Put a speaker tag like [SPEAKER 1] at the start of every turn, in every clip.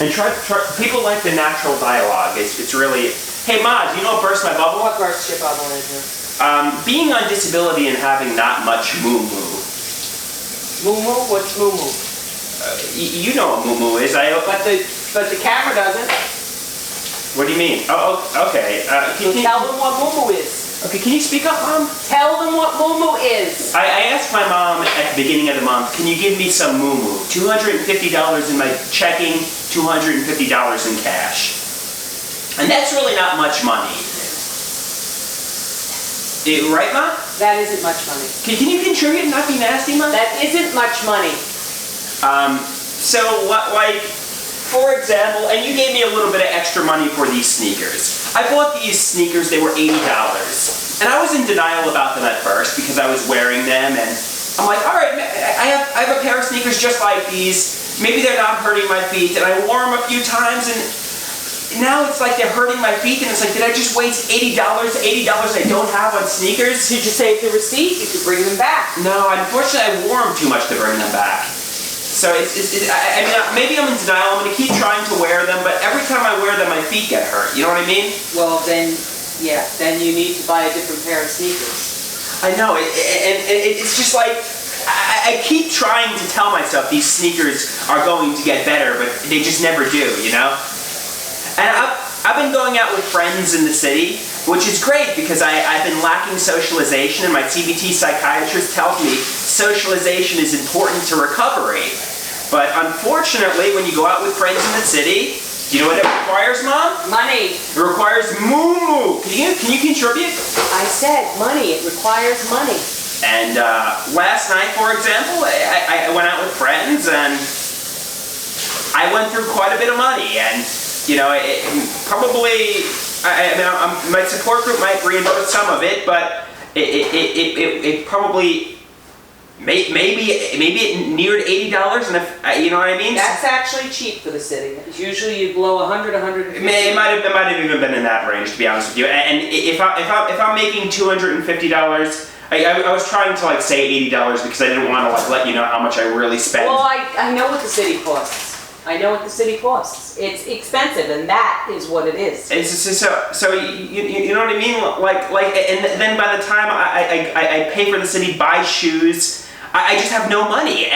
[SPEAKER 1] And try, people like the natural dialogue. It's really, hey Ma, do you know what burst my bubble?
[SPEAKER 2] What burst your bubble, Andrew?
[SPEAKER 1] Being on disability and having not much moo-moo.
[SPEAKER 2] Moo-moo? What's moo-moo?
[SPEAKER 1] You know what moo-moo is.
[SPEAKER 2] But the camera doesn't.
[SPEAKER 1] What do you mean? Oh, okay.
[SPEAKER 2] Tell them what moo-moo is.
[SPEAKER 1] Okay, can you speak up, Mom?
[SPEAKER 2] Tell them what moo-moo is.
[SPEAKER 1] I asked my mom at the beginning of the month, can you give me some moo-moo? $250 in my checking, $250 in cash. And that's really not much money. Right, Mom?
[SPEAKER 2] That isn't much money.
[SPEAKER 1] Can you contribute and not be nasty, Mom?
[SPEAKER 2] That isn't much money.
[SPEAKER 1] So, like, for example, and you gave me a little bit of extra money for these sneakers. I bought these sneakers, they were $80. And I was in denial about them at first because I was wearing them and I'm like, all right, I have a pair of sneakers just like these. Maybe they're not hurting my feet. And I wore them a few times and now it's like they're hurting my feet and it's like, did I just waste $80? $80 I don't have on sneakers?
[SPEAKER 2] Did you save the receipt? You could bring them back.
[SPEAKER 1] No, unfortunately I wore them too much to bring them back. So I mean, maybe I'm in denial. I'm going to keep trying to wear them, but every time I wear them, my feet get hurt. You know what I mean?
[SPEAKER 2] Well, then you need to buy a different pair of sneakers.
[SPEAKER 1] I know, and it's just like, I keep trying to tell myself these sneakers are going to get better, but they just never do, you know? And I've been going out with friends in the city, which is great because I've been lacking socialization, and my CBT psychiatrist tells me socialization is important to recovery. But unfortunately, when you go out with friends in the city, you know what it requires, Mom?
[SPEAKER 2] Money.
[SPEAKER 1] It requires moo-moo. Can you contribute?
[SPEAKER 2] I said money. It requires money.
[SPEAKER 1] And last night, for example, I went out with friends, and I went through quite a bit of money. And, you know, my support group might reimburse some of it, but it probably... Maybe it neared $80, and if you know what I mean.
[SPEAKER 2] That's actually cheap for the city. Usually you blow $100, $150.
[SPEAKER 1] It might have even been in that range, to be honest with you. And if I'm making $250, I was trying to like say $80 because I didn't want to like let you know how much I really spent.
[SPEAKER 2] Well, I know what the city costs. I know what the city costs. It's expensive, and that is what it is.
[SPEAKER 1] So you know what I mean? Like, and then by the time I pay for the city, buy shoes. I just have no money,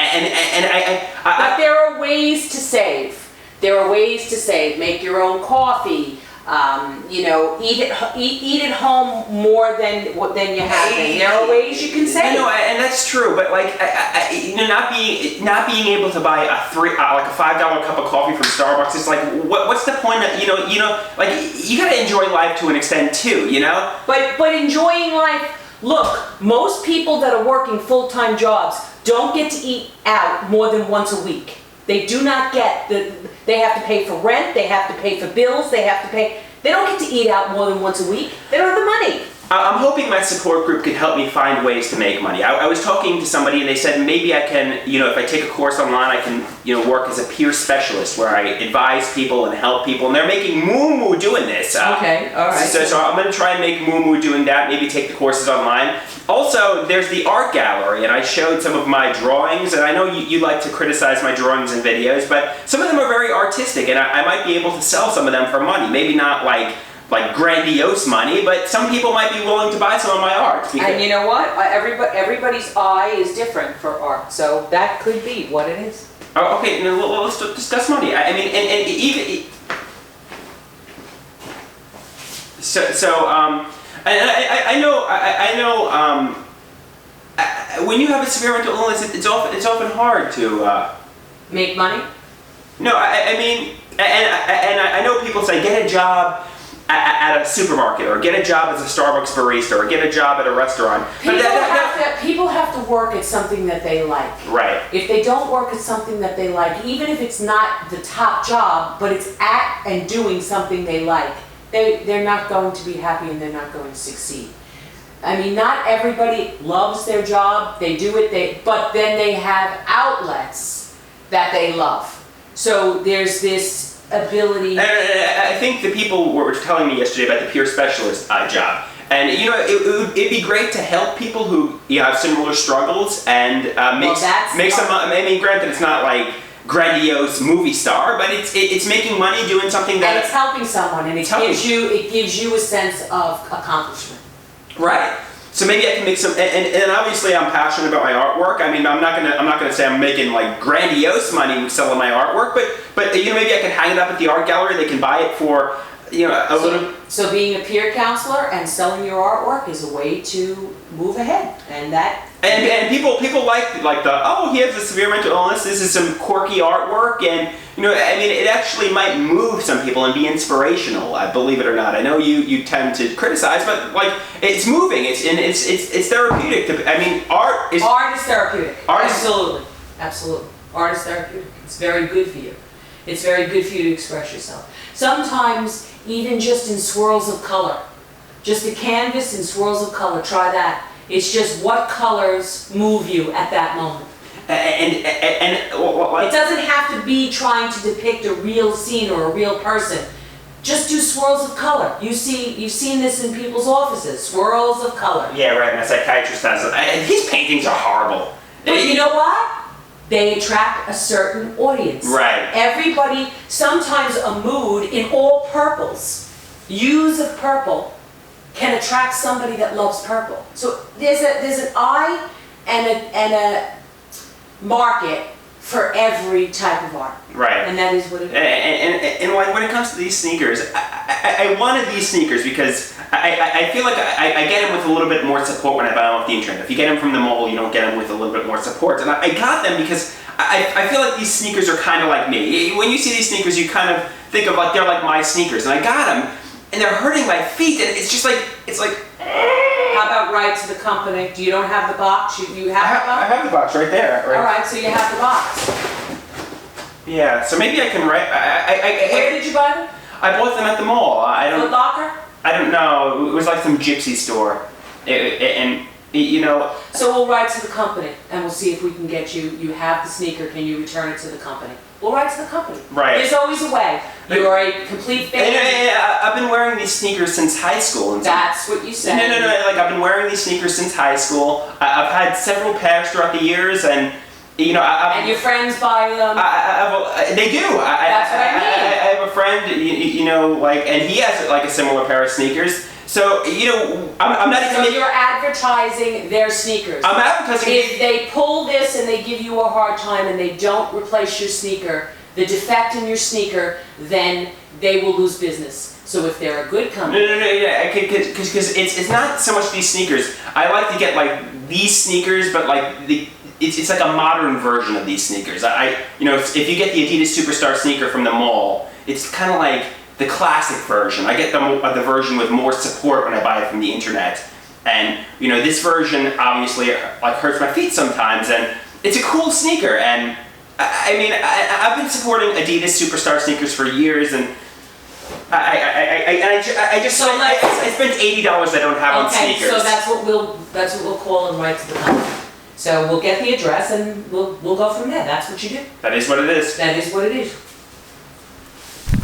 [SPEAKER 2] But there are ways to save. There are ways to save. Make your own coffee. You know, eat at home more than you have. There are ways you can save.
[SPEAKER 1] No, and that's true. But like, you know, not being able to buy a $5 cup of coffee from Starbucks. It's like, what's the point of you know, like you gotta enjoy life to an extent too. You know.
[SPEAKER 2] But enjoying life. Look, most people that are working full-time jobs don't get to eat out more than once a week. They do not get they have to pay for rent, they have to pay for bills, they don't get to eat out more than once a week. They don't have the money.
[SPEAKER 1] I'm hoping my support group can help me find ways to make money. I was talking to somebody and they said maybe I can, you know, if I take a course online, I can, you know, work as a peer specialist where I advise people and help people, and they're making moo-moo doing this.
[SPEAKER 2] Okay, all right.
[SPEAKER 1] So I'm going to try and make moo-moo doing that, maybe take the courses online. Also, there's the art gallery, and I showed some of my drawings, and I know you like to criticize my drawings and videos, but some of them are very artistic, and I might be able to sell some of them for money. Maybe not like grandiose money, but some people might be willing to buy some of my art.
[SPEAKER 2] And you know what? Everybody's eye is different for art, so that could be what it is.
[SPEAKER 1] Oh, okay, now let's discuss money. I mean, and even I know. When you have a severe mental illness, it's often hard to
[SPEAKER 2] make money.
[SPEAKER 1] No, I mean, and I know people say get a job at a supermarket, or get a job as a Starbucks barista, or get a job at a restaurant.
[SPEAKER 2] People have to work at something that they like.
[SPEAKER 1] Right.
[SPEAKER 2] If they don't work at something that they like, even if it's not the top job, but it's at and doing something they like, they're not going to be happy and they're not going to succeed. I mean, not everybody loves their job. They do it, but then they have outlets that they love. So there's this ability.
[SPEAKER 1] I think the people were telling me yesterday about the peer specialist job. And you know, it'd be great to help people who have similar struggles and make some. I mean, granted, it's not like grandiose movie star, but it's making money doing something
[SPEAKER 2] And it's
[SPEAKER 1] that
[SPEAKER 2] helping someone, and it
[SPEAKER 1] helping.
[SPEAKER 2] gives you a sense of accomplishment.
[SPEAKER 1] right. So maybe I can make some, and obviously I'm passionate about my artwork. I mean, I'm not gonna say I'm making like grandiose money selling my artwork, but you know, maybe I can hang it up at the art gallery. They can buy it for, you know, a little.
[SPEAKER 2] So being a peer counselor and selling your artwork is a way to move ahead, and that.
[SPEAKER 1] And people like he has a severe mental illness. This is some quirky artwork, and you know, I mean, it actually might move some people and be inspirational. Believe it or not, I know you tend to criticize, but like it's moving. It's therapeutic. I mean, art is
[SPEAKER 2] therapeutic.
[SPEAKER 1] Art is-
[SPEAKER 2] Absolutely. Art is therapeutic. It's very good for you. It's very good for you to express yourself. Sometimes even just in swirls of color, just a canvas in swirls of color. Try that. It's just what colors move you at that moment.
[SPEAKER 1] And
[SPEAKER 2] It doesn't have to be trying to depict a real scene or a real person. Just do swirls of color. You've seen this in people's offices. Swirls of color.
[SPEAKER 1] yeah, right. And a psychiatrist has it. His paintings are horrible.
[SPEAKER 2] But you know what? They attract a certain audience.
[SPEAKER 1] Right.
[SPEAKER 2] Everybody, sometimes a mood in all purples, hues of purple, can attract somebody that loves purple. So there's an eye and a market for every type of art.
[SPEAKER 1] Right.
[SPEAKER 2] And that is what it is.
[SPEAKER 1] And when it comes to these sneakers, I wanted these sneakers because I feel like I get them with a little bit more support when I buy them off the internet. If you get them from the mall, you don't get them with a little bit more support. And I got them because I feel like these sneakers are kind of like me. When you see these sneakers, you kind of think of like they're like my sneakers. And I got them, and they're hurting my feet, and it's just like, it's like...
[SPEAKER 2] How about write to the company? You don't have the box? You have the box?
[SPEAKER 1] I have the box right there. Right?
[SPEAKER 2] All right, so you have the box.
[SPEAKER 1] Yeah, so maybe I can write...
[SPEAKER 2] Where did you buy them?
[SPEAKER 1] I bought them at the mall.
[SPEAKER 2] Foot Locker?
[SPEAKER 1] I don't know. It was like some gypsy store. You know...
[SPEAKER 2] So we'll write to the company and we'll see if we can get you, you have the sneaker, can you return it to the company? We'll write to the company.
[SPEAKER 1] Right.
[SPEAKER 2] There's always a way. You're a complete fan.
[SPEAKER 1] I've been wearing these sneakers since high school. And
[SPEAKER 2] That's what you said.
[SPEAKER 1] No. Like I've been wearing these sneakers since high school. I've had several pairs throughout the years, and you know.
[SPEAKER 2] And your friends buy them.
[SPEAKER 1] They do.
[SPEAKER 2] That's what I mean.
[SPEAKER 1] I have a friend, you know, like, and he has like a similar pair of sneakers. So you know, I'm not even.
[SPEAKER 2] So you're advertising their sneakers.
[SPEAKER 1] I'm advertising.
[SPEAKER 2] If they pull this and they give you a hard time and they don't replace your sneaker, the defect in your sneaker, then they will lose business. So if they're a good company.
[SPEAKER 1] No, yeah, because it's not so much these sneakers. I like to get like these sneakers, but like it's like a modern version of these sneakers. You know, if you get the Adidas Superstar sneaker from the mall, it's kind of like the classic version. I get the version with more support when I buy it from the internet. And you know, this version obviously like hurts my feet sometimes, and it's a cool sneaker. And I mean, I've been supporting Adidas Superstar sneakers for years, and I just
[SPEAKER 2] So
[SPEAKER 1] I spent $80 I don't have on
[SPEAKER 2] Okay,
[SPEAKER 1] sneakers.
[SPEAKER 2] so that's what we'll call and write to the company. So we'll get the address and we'll go from there. That's what you do.
[SPEAKER 1] That is what it is.
[SPEAKER 2] That is what it is.